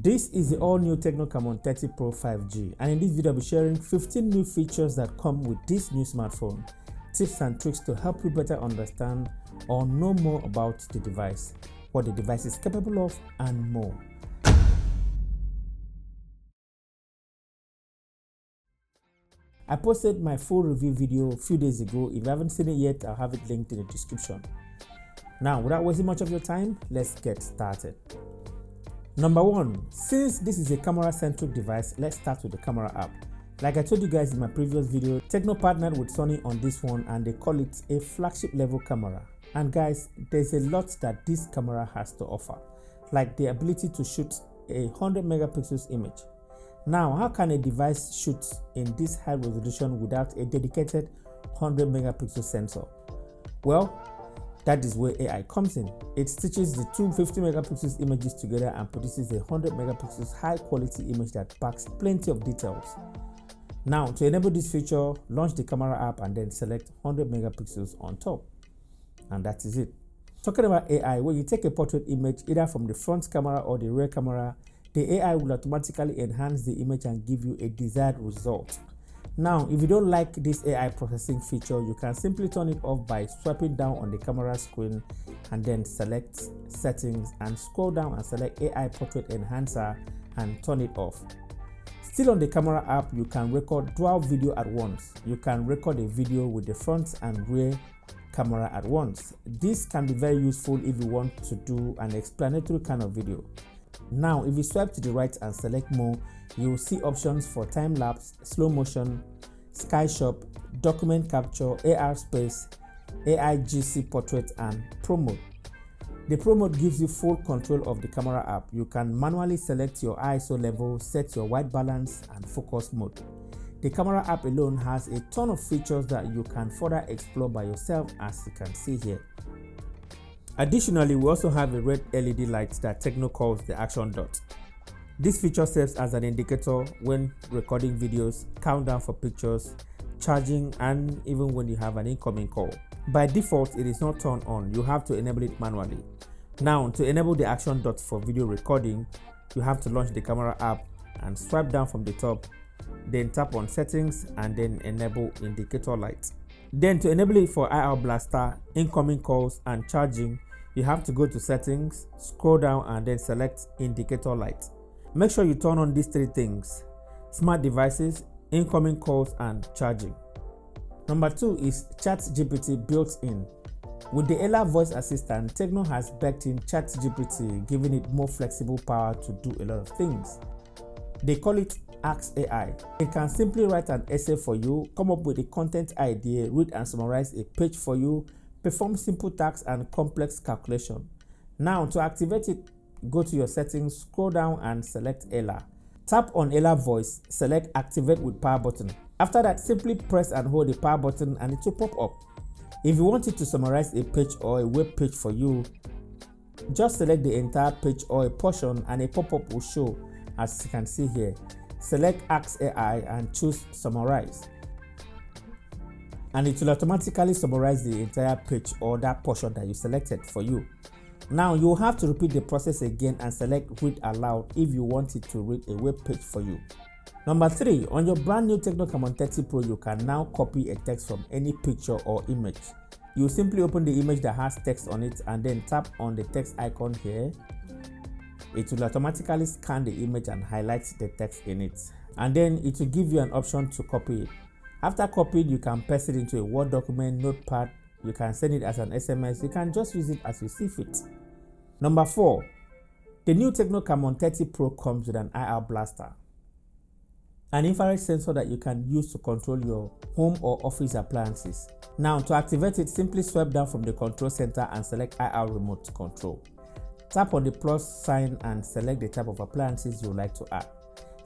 This is the all-new Tecno Camon 30 Pro 5G, and in this video I'll be sharing 15 new features that come with this new smartphone, tips and tricks to help you better understand or know more about the device, what the device is capable of, and more. I posted my full review video a few days ago. If you haven't seen it yet, I'll have it linked in the description. Now, without wasting much of your time, let's get started. Number 1, since this is a camera-centric device, let's start with the camera app. Like I told you guys in my previous video, Tecno partnered with Sony on this one and they call it a flagship level camera. And guys, there's a lot that this camera has to offer, like the ability to shoot a 100 megapixels image. Now, how can a device shoot in this high resolution without a dedicated 100 megapixel sensor? Well, that is where AI comes in. It stitches the two 50 megapixels images together and produces a 100 megapixels high quality image that packs plenty of details. Now, to enable this feature, launch the camera app and then select 100 megapixels on top. And that is it. Talking about AI, when you take a portrait image either from the front camera or the rear camera, the AI will automatically enhance the image and give you a desired result. Now, if you don't like this AI processing feature, you can simply turn it off by swiping down on the camera screen and then select settings and scroll down and select AI portrait enhancer and turn it off. Still on the camera app, you can record dual video at once. You can record a video with the front and rear camera at once. This can be very useful if you want to do an explanatory kind of video. Now, if you swipe to the right and select more, you will see options for time-lapse, slow motion, sky shop, document capture, AR space, AI GC portrait, and Pro mode. The Pro mode gives you full control of the camera app. You can manually select your ISO level, set your white balance, and focus mode. The camera app alone has a ton of features that you can further explore by yourself, as you can see here. Additionally, we also have a red LED light that Tecno calls the action dot. This feature serves as an indicator when recording videos, countdown for pictures, charging, and even when you have an incoming call. By default, it is not turned on. You have to enable it manually. Now, to enable the action dot for video recording, you have to launch the camera app and swipe down from the top, then tap on settings and then enable indicator light. Then to enable it for IR blaster, incoming calls, and charging, you have to go to settings, scroll down and then select indicator light. Make sure you turn on these three things: smart devices, incoming calls, and charging. Number 2 is ChatGPT built in. With the Ella voice assistant, Tecno has baked in ChatGPT, giving it more flexible power to do a lot of things. They call it Ask AI. It can simply write an essay for you, come up with a content idea, read and summarize a page for you, perform simple tasks and complex calculation. Now, to activate it, go to your settings, scroll down and select Ella. Tap on Ella voice, select activate with power button. After that, simply press and hold the power button and it will pop up. If you want it to summarize a page or a web page for you, just select the entire page or a portion and a pop-up will show, as you can see here. Select Ask AI and choose Summarize, and it will automatically summarize the entire page or that portion that you selected for you. Now, you will have to repeat the process again and select Read Aloud if you want it to read a web page for you. Number 3, on your brand new Tecno Camon 30 Pro, you can now copy a text from any picture or image. You simply open the image that has text on it and then tap on the text icon here. It will automatically scan the image and highlight the text in it, and then it will give you an option to copy it. After copied, you can paste it into a Word document, Notepad, you can send it as an SMS, you can just use it as you see fit. Number 4, the new Tecno Camon 30 Pro comes with an IR blaster, an infrared sensor that you can use to control your home or office appliances. Now, to activate it, simply swipe down from the control center and select IR remote to control. Tap on the plus sign and select the type of appliances you would like to add.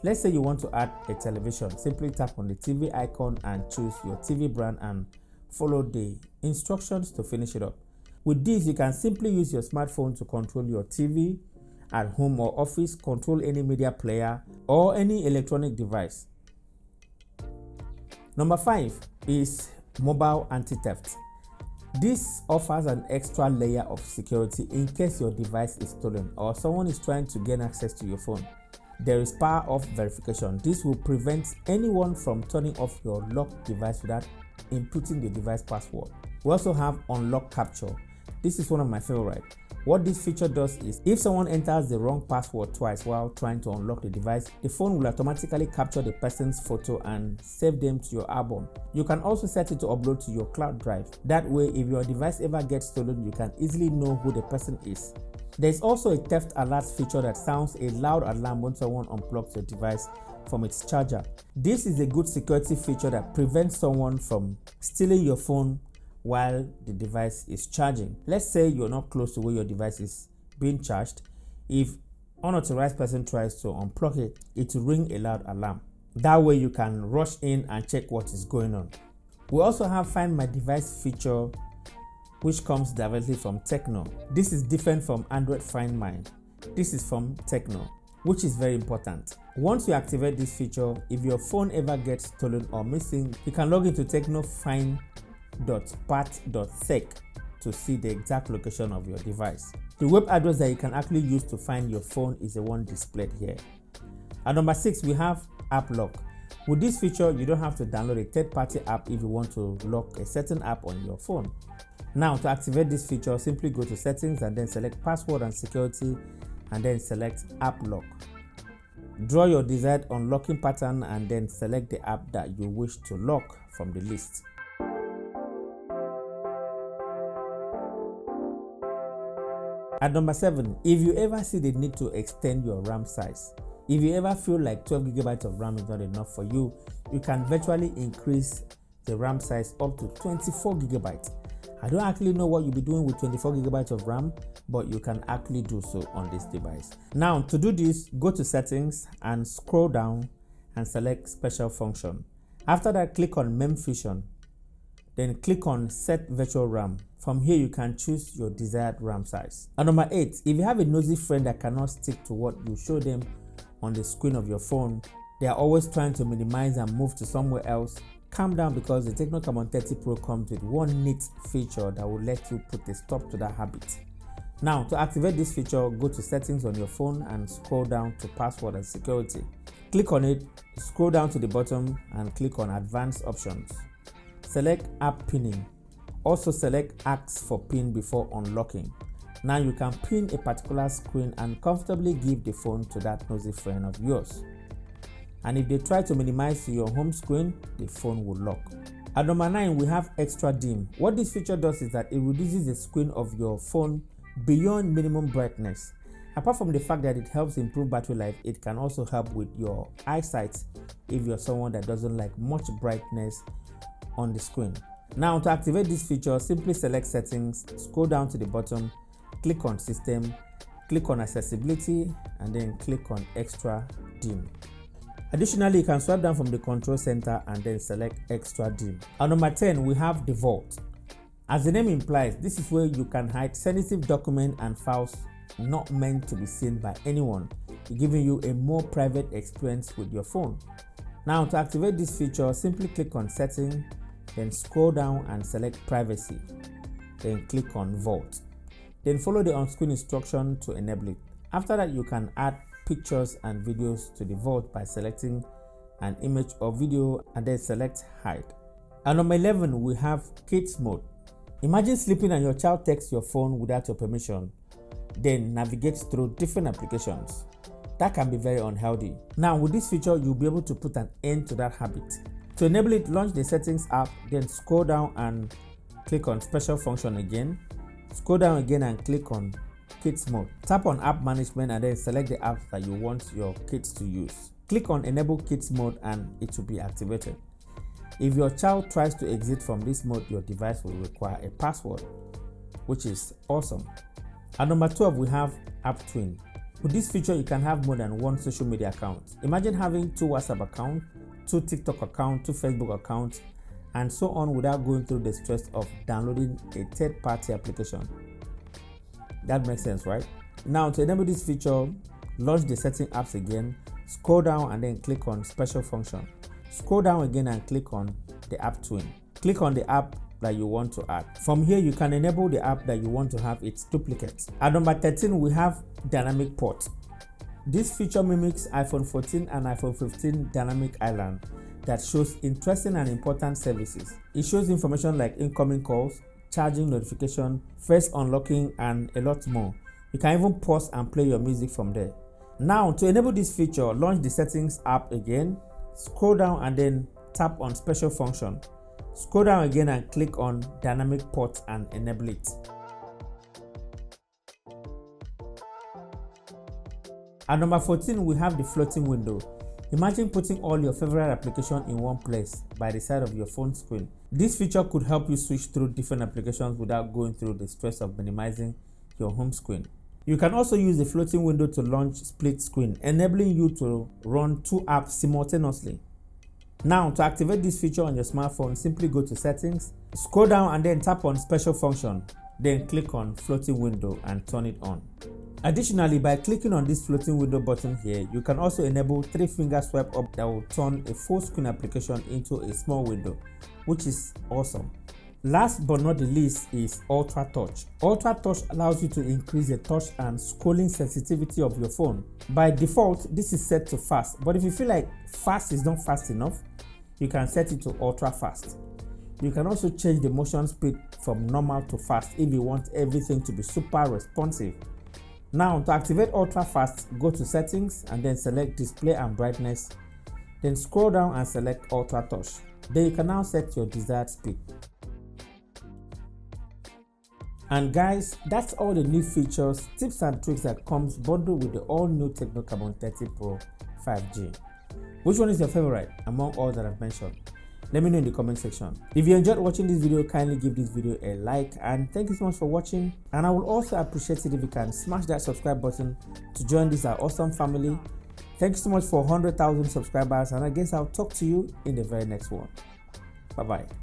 Let's say you want to add a television. Simply tap on the TV icon and choose your TV brand and follow the instructions to finish it up. With this, you can simply use your smartphone to control your TV at home or office, control any media player or any electronic device. Number 5 is mobile anti-theft. This offers an extra layer of security in case your device is stolen or someone is trying to gain access to your phone. there is power off verification. This will prevent anyone from turning off your locked device without inputting the device password. We also have unlock capture. This is one of my favorite. What this feature does is, if someone enters the wrong password twice while trying to unlock the device, the phone will automatically capture the person's photo and save them to your album. You can also set it to upload to your cloud drive. That way, if your device ever gets stolen, you can easily know who the person is. There is also a theft alerts feature that sounds a loud alarm when someone unplugs your device from its charger. This is a good security feature that prevents someone from stealing your phone while the device is charging. Let's say you're not close to where your device is being charged. If unauthorized person tries to unplug it, it will ring a loud alarm. That way you can rush in and check what is going on. We also have Find My Device feature, which comes directly from Tecno. This is different from Android Find Mine. This is from Tecno, which is very important. Once you activate this feature, if your phone ever gets stolen or missing, you can log into technofind.pat.sec to see the exact location of your device. The web address that you can actually use to find your phone is the one displayed here. At number 6, we have App Lock. With this feature, you don't have to download a third-party app if you want to lock a certain app on your phone. Now, to activate this feature, simply go to Settings and then select Password and Security and then select App Lock. Draw your desired unlocking pattern and then select the app that you wish to lock from the list. At number 7, if you ever see the need to extend your RAM size, if you ever feel like 12 GB of RAM is not enough for you, you can virtually increase the RAM size up to 24 GB. I don't actually know what you'll be doing with 24 GB of RAM, but you can actually do so on this device. Now, to do this, go to Settings and scroll down and select Special Function. After that, click on MemFusion. Then click on Set Virtual RAM. From here, you can choose your desired RAM size. At number 8, if you have a nosy friend that cannot stick to what you show them on the screen of your phone, they are always trying to minimize and move to somewhere else, calm down, because the Tecno Camon 30 Pro comes with one neat feature that will let you put a stop to that habit. Now, to activate this feature, go to Settings on your phone and scroll down to Password and Security. Click on it, scroll down to the bottom and click on Advanced Options. Select App Pinning. Also select Ask for PIN before unlocking. Now you can pin a particular screen and comfortably give the phone to that nosy friend of yours. And if they try to minimize to your home screen, the phone will lock. At number 9, we have Extra Dim. What this feature does is that it reduces the screen of your phone beyond minimum brightness. Apart from the fact that it helps improve battery life, it can also help with your eyesight if you're someone that doesn't like much brightness on the screen. Now, to activate this feature, simply select Settings, scroll down to the bottom, click on System, click on Accessibility, and then click on Extra Dim. Additionally, you can swipe down from the control center and then select Extra Dim. At number 10, we have the Vault. As the name implies, this is where you can hide sensitive documents and files not meant to be seen by anyone, giving you a more private experience with your phone. Now, to activate this feature, simply click on Setting, then scroll down and select Privacy, then click on Vault. Then follow the on-screen instruction to enable it. After that, you can add pictures and videos to the Vault by selecting an image or video and then select Hide. At number 11, we have Kids Mode. Imagine sleeping and your child takes your phone without your permission, then navigates through different applications. That can be very unhealthy. Now, with this feature, you'll be able to put an end to that habit. To enable it, launch the Settings app, then scroll down and click on Special Function again. Scroll down again and click on Kids Mode. Tap on App Management and then select the apps that you want your kids to use. Click on Enable Kids Mode and it will be activated. If your child tries to exit from this mode, your device will require a password, which is awesome. At number 12, we have App Twin. With this feature, you can have more than one social media account. Imagine having 2 WhatsApp accounts, 2 TikTok accounts, 2 Facebook accounts, and so on without going through the stress of downloading a third-party application. That makes sense, right? Now, to enable this feature, launch the Setting apps again, scroll down and then click on Special Function. Scroll down again and click on the App Twin. Click on the app that you want to add. From here, you can enable the app that you want to have its duplicate. At number 13, we have Dynamic Port. This feature mimics iPhone 14 and iPhone 15 dynamic island that shows interesting and important services. It shows information like incoming calls, charging notification, face unlocking, and a lot more. You can even pause and play your music from there. Now, to enable this feature, launch the settings app again, scroll down and then tap on special function. Scroll down again and click on dynamic port and enable it. At number 14, we have the floating window. Imagine putting all your favorite applications in one place by the side of your phone screen. This feature could help you switch through different applications without going through the stress of minimizing your home screen. You can also use the floating window to launch split screen, enabling you to run two apps simultaneously. Now, to activate this feature on your smartphone, simply go to settings, scroll down and then tap on special function, then click on floating window and turn it on. Additionally, by clicking on this floating window button here, you can also enable 3-finger swipe up that will turn a full screen application into a small window, which is awesome. Last but not the least is Ultra Touch. Ultra Touch allows you to increase the touch and scrolling sensitivity of your phone. By default, this is set to fast, but if you feel like fast is not fast enough, you can set it to ultra fast. You can also change the motion speed from normal to fast if you want everything to be super responsive. Now, to activate ultra fast, go to settings and then select display and brightness, then scroll down and select Ultra Touch. Then you can now set your desired speed. And guys, that's all the new features, tips and tricks that comes bundled with the all new Tecno Camon 30 Pro 5G. Which one is your favorite among all that I've mentioned? Let me know in the comment section. If you enjoyed watching this video, kindly give this video a like, and thank you so much for watching. And I will also appreciate it if you can smash that subscribe button to join this our awesome family. Thank you so much for 100,000 subscribers, and I guess I'll talk to you in the very next one. Bye bye.